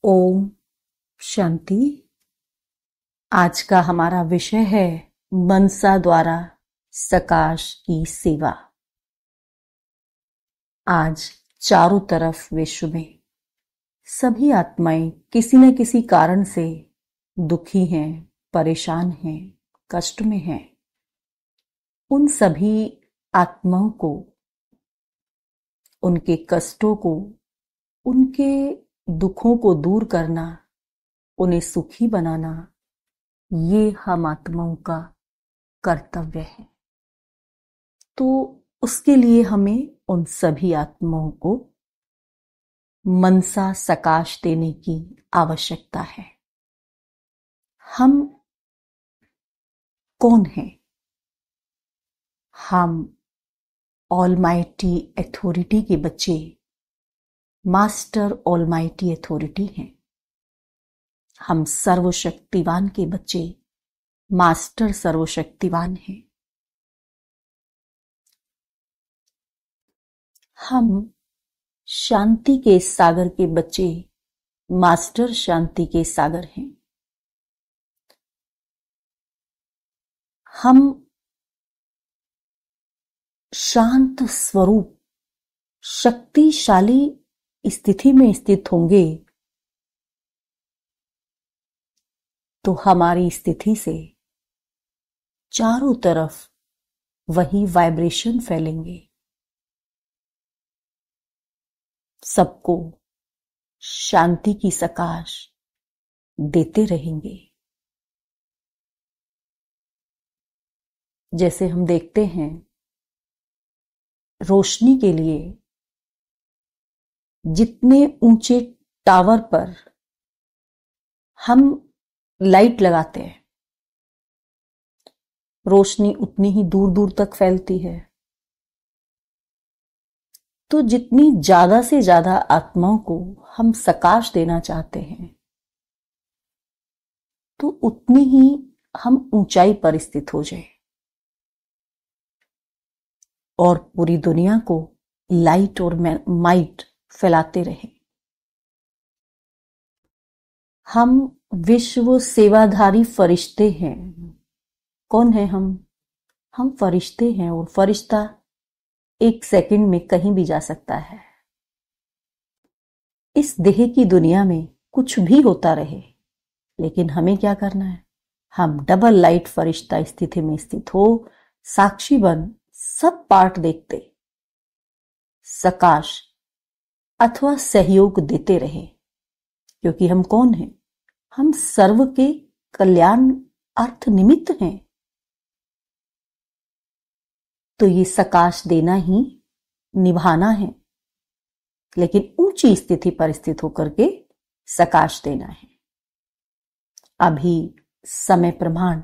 ओम शांति। आज का हमारा विषय है मनसा द्वारा सकाश की सेवा। आज चारों तरफ विश्व में सभी आत्माएं किसी न किसी कारण से दुखी हैं, परेशान हैं, कष्ट में हैं। उन सभी आत्माओं को, उनके कष्टों को, उनके दुखों को दूर करना, उन्हें सुखी बनाना, ये हम आत्माओं का कर्तव्य है। तो उसके लिए हमें उन सभी आत्माओं को मनसा सकाश देने की आवश्यकता है। हम कौन हैं? हम ऑलमाइटी अथॉरिटी के बच्चे, मास्टर ऑलमाइटी अथॉरिटी हैं। हम सर्वशक्तिवान के बच्चे, मास्टर सर्वशक्तिवान हैं। हम शांति के सागर के बच्चे, मास्टर शांति के सागर हैं। हम शांत स्वरूप, शक्तिशाली स्थिति में स्थित होंगे तो हमारी स्थिति से चारों तरफ वही वाइब्रेशन फैलेंगे। सबको शांति की सकाश देते रहेंगे। जैसे हम देखते हैं, रोशनी के लिए जितने ऊंचे टावर पर हम लाइट लगाते हैं, रोशनी उतनी ही दूर दूर तक फैलती है। तो जितनी ज्यादा से ज्यादा आत्माओं को हम सकाश देना चाहते हैं, तो उतनी ही हम ऊंचाई पर स्थित हो जाए और पूरी दुनिया को लाइट और माइट फैलाते रहे। हम विश्व सेवाधारी फरिश्ते हैं। कौन है हम? हम फरिश्ते हैं, और फरिश्ता एक सेकंड में कहीं भी जा सकता है। इस देह की दुनिया में कुछ भी होता रहे, लेकिन हमें क्या करना है? हम डबल लाइट फरिश्ता स्थिति में स्थित हो, साक्षी बन सब पार्ट देखते, सकाश अथवा सहयोग देते रहे। क्योंकि हम कौन हैं? हम सर्व के कल्याण अर्थ निमित्त हैं। तो ये सकाश देना ही निभाना है, लेकिन ऊंची स्थिति पर स्थित होकर के सकाश देना है। अभी समय प्रमाण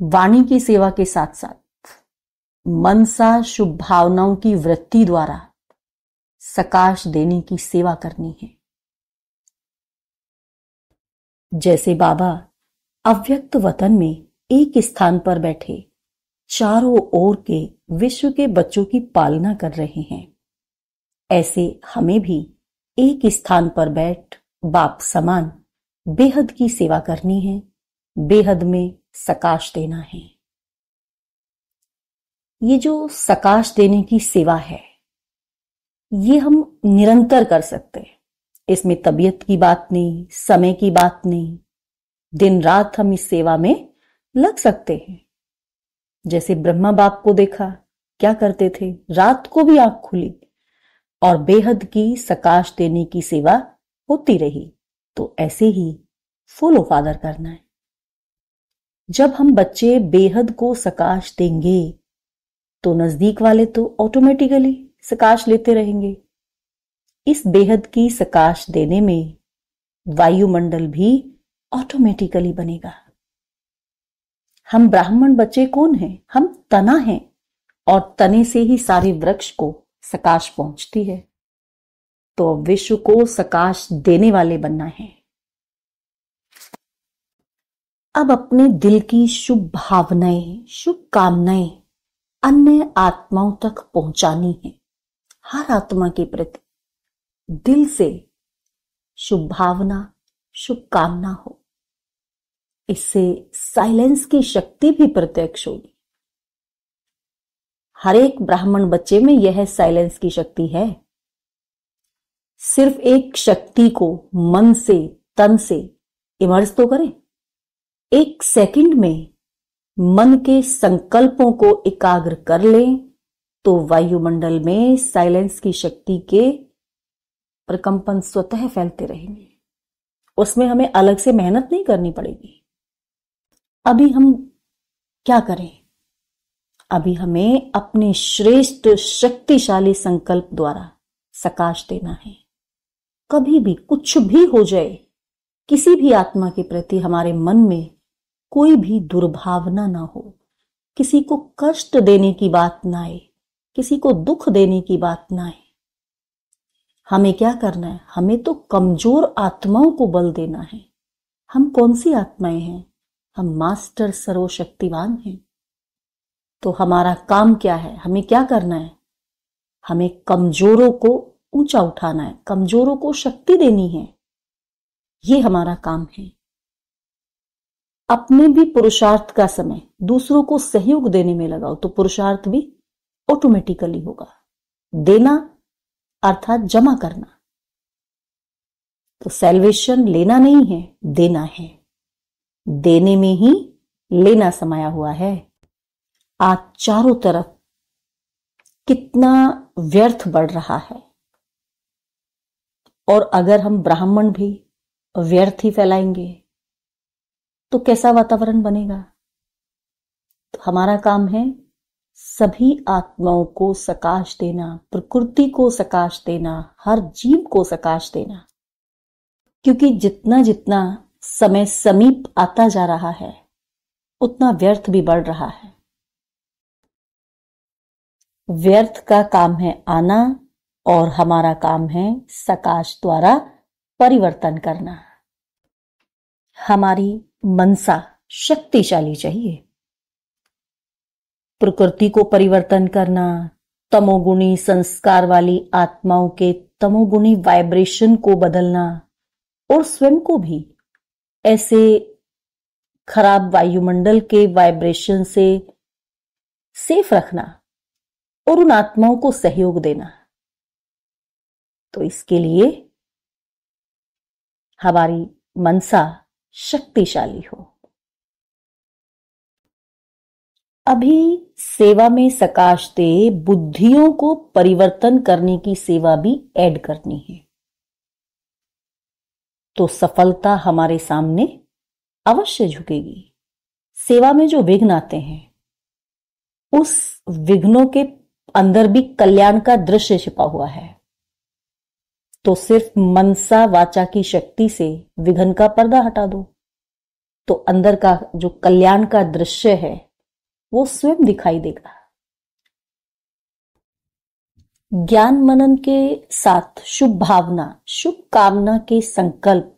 वाणी की सेवा के साथ साथ मनसा शुभ भावनाओं की वृत्ति द्वारा सकाश देने की सेवा करनी है। जैसे बाबा अव्यक्त वतन में एक स्थान पर बैठे चारों ओर के विश्व के बच्चों की पालना कर रहे हैं, ऐसे हमें भी एक स्थान पर बैठ बाप समान बेहद की सेवा करनी है, बेहद में सकाश देना है। ये जो सकाश देने की सेवा है, ये हम निरंतर कर सकते हैं। इसमें तबीयत की बात नहीं, समय की बात नहीं, दिन रात हम इस सेवा में लग सकते हैं। जैसे ब्रह्मा बाप को देखा, क्या करते थे? रात को भी आंख खुली और बेहद की सकाश देने की सेवा होती रही। तो ऐसे ही फॉलो फादर करना है। जब हम बच्चे बेहद को सकाश देंगे तो नजदीक वाले तो ऑटोमेटिकली सकाश लेते रहेंगे। इस बेहद की सकाश देने में वायुमंडल भी ऑटोमेटिकली बनेगा। हम ब्राह्मण बच्चे कौन हैं? हम तना हैं, और तने से ही सारे वृक्ष को सकाश पहुंचती है। तो विश्व को सकाश देने वाले बनना है। अब अपने दिल की शुभ भावनाएं, शुभ कामनाएं अन्य आत्माओं तक पहुंचानी है। हर आत्मा के प्रति दिल से शुभ भावना, शुभकामना हो। इससे साइलेंस की शक्ति भी प्रत्यक्ष होगी। हर एक ब्राह्मण बच्चे में यह साइलेंस की शक्ति है। सिर्फ एक शक्ति को मन से, तन से इमर्ज तो करें। एक सेकंड में मन के संकल्पों को एकाग्र कर लें तो वायुमंडल में साइलेंस की शक्ति के प्रकंपन स्वतः फैलते रहेंगे। उसमें हमें अलग से मेहनत नहीं करनी पड़ेगी। अभी हम क्या करें? अभी हमें अपने श्रेष्ठ शक्तिशाली संकल्प द्वारा सकाश देना है। कभी भी कुछ भी हो जाए, किसी भी आत्मा के प्रति हमारे मन में कोई भी दुर्भावना ना हो, किसी को कष्ट देने की बात ना आए, किसी को दुख देने की बात ना आए। हमें क्या करना है? हमें तो कमजोर आत्माओं को बल देना है। हम कौन सी आत्माएं हैं? हम मास्टर सर्वशक्तिवान हैं। तो हमारा काम क्या है? हमें क्या करना है? हमें कमजोरों को ऊंचा उठाना है, कमजोरों को शक्ति देनी है। ये हमारा काम है। अपने भी पुरुषार्थ का समय दूसरों को सहयोग देने में लगाओ तो पुरुषार्थ भी ऑटोमेटिकली होगा। देना अर्थात जमा करना। तो सैल्वेशन लेना नहीं है, देना है। देने में ही लेना समाया हुआ है। आज चारों तरफ कितना व्यर्थ बढ़ रहा है, और अगर हम ब्राह्मण भी व्यर्थ ही फैलाएंगे तो कैसा वातावरण बनेगा? तो हमारा काम है सभी आत्माओं को सकाश देना, प्रकृति को सकाश देना, हर जीव को सकाश देना। क्योंकि जितना जितना समय समीप आता जा रहा है उतना व्यर्थ भी बढ़ रहा है। व्यर्थ का काम है आना और हमारा काम है सकाश द्वारा परिवर्तन करना। हमारी मनसा शक्तिशाली चाहिए। प्रकृति को परिवर्तन करना, तमोगुणी संस्कार वाली आत्माओं के तमोगुणी वाइब्रेशन को बदलना और स्वयं को भी ऐसे खराब वायुमंडल के वाइब्रेशन से सेफ रखना और उन आत्माओं को सहयोग देना। तो इसके लिए हमारी मनसा शक्तिशाली हो। अभी सेवा में सकाश दे बुद्धियों को परिवर्तन करने की सेवा भी ऐड करनी है। तो सफलता हमारे सामने अवश्य झुकेगी। सेवा में जो विघ्न आते हैं उस विघ्नों के अंदर भी कल्याण का दृश्य छिपा हुआ है। तो सिर्फ मनसा वाचा की शक्ति से विघ्न का पर्दा हटा दो तो अंदर का जो कल्याण का दृश्य है वो स्वयं दिखाई देगा। ज्ञान मनन के साथ शुभ भावना, शुभ कामना के संकल्प,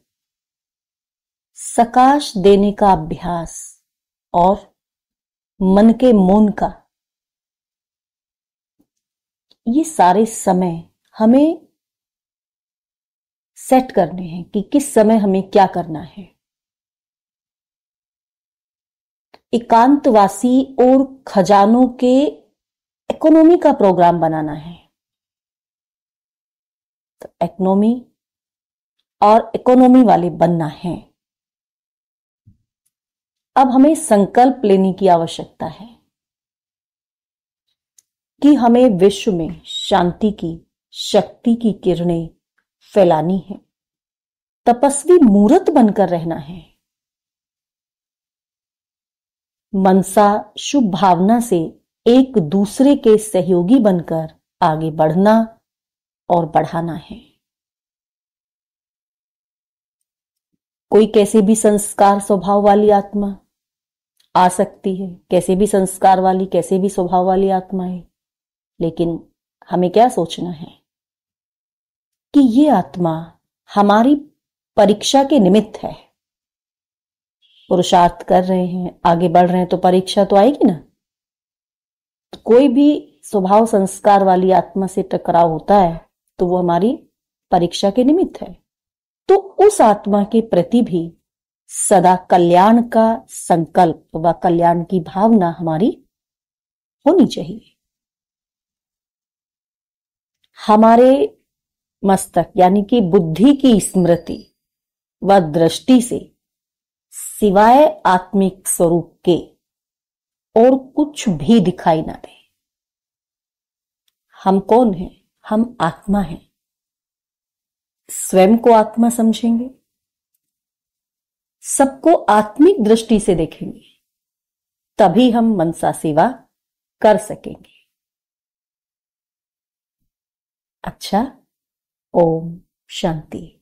सकाश देने का अभ्यास और मन के मौन का, ये सारे समय हमें सेट करने हैं कि किस समय हमें क्या करना है। एकांतवासी और खजानों के इकोनॉमी का प्रोग्राम बनाना है। तो इकोनॉमी और इकोनॉमी वाले बनना है। अब हमें संकल्प लेने की आवश्यकता है कि हमें विश्व में शांति की, शक्ति की किरणें फैलानी है। तपस्वी मूर्त बनकर रहना है। मनसा शुभ भावना से एक दूसरे के सहयोगी बनकर आगे बढ़ना और बढ़ाना है। कोई कैसे भी संस्कार स्वभाव वाली आत्मा आ सकती है, कैसे भी संस्कार वाली, कैसे भी स्वभाव वाली आत्मा है, लेकिन हमें क्या सोचना है कि ये आत्मा हमारी परीक्षा के निमित्त है। पुरुषार्थ कर रहे हैं, आगे बढ़ रहे हैं तो परीक्षा तो आएगी ना। कोई भी स्वभाव संस्कार वाली आत्मा से टकराव होता है तो वो हमारी परीक्षा के निमित्त है। तो उस आत्मा के प्रति भी सदा कल्याण का संकल्प व कल्याण की भावना हमारी होनी चाहिए। हमारे मस्तक यानी कि बुद्धि की स्मृति व दृष्टि से सिवाय आत्मिक स्वरूप के और कुछ भी दिखाई ना दे। हम कौन हैं? हम आत्मा हैं। स्वयं को आत्मा समझेंगे, सबको आत्मिक दृष्टि से देखेंगे, तभी हम मनसा सेवा कर सकेंगे। अच्छा, ओम शांति।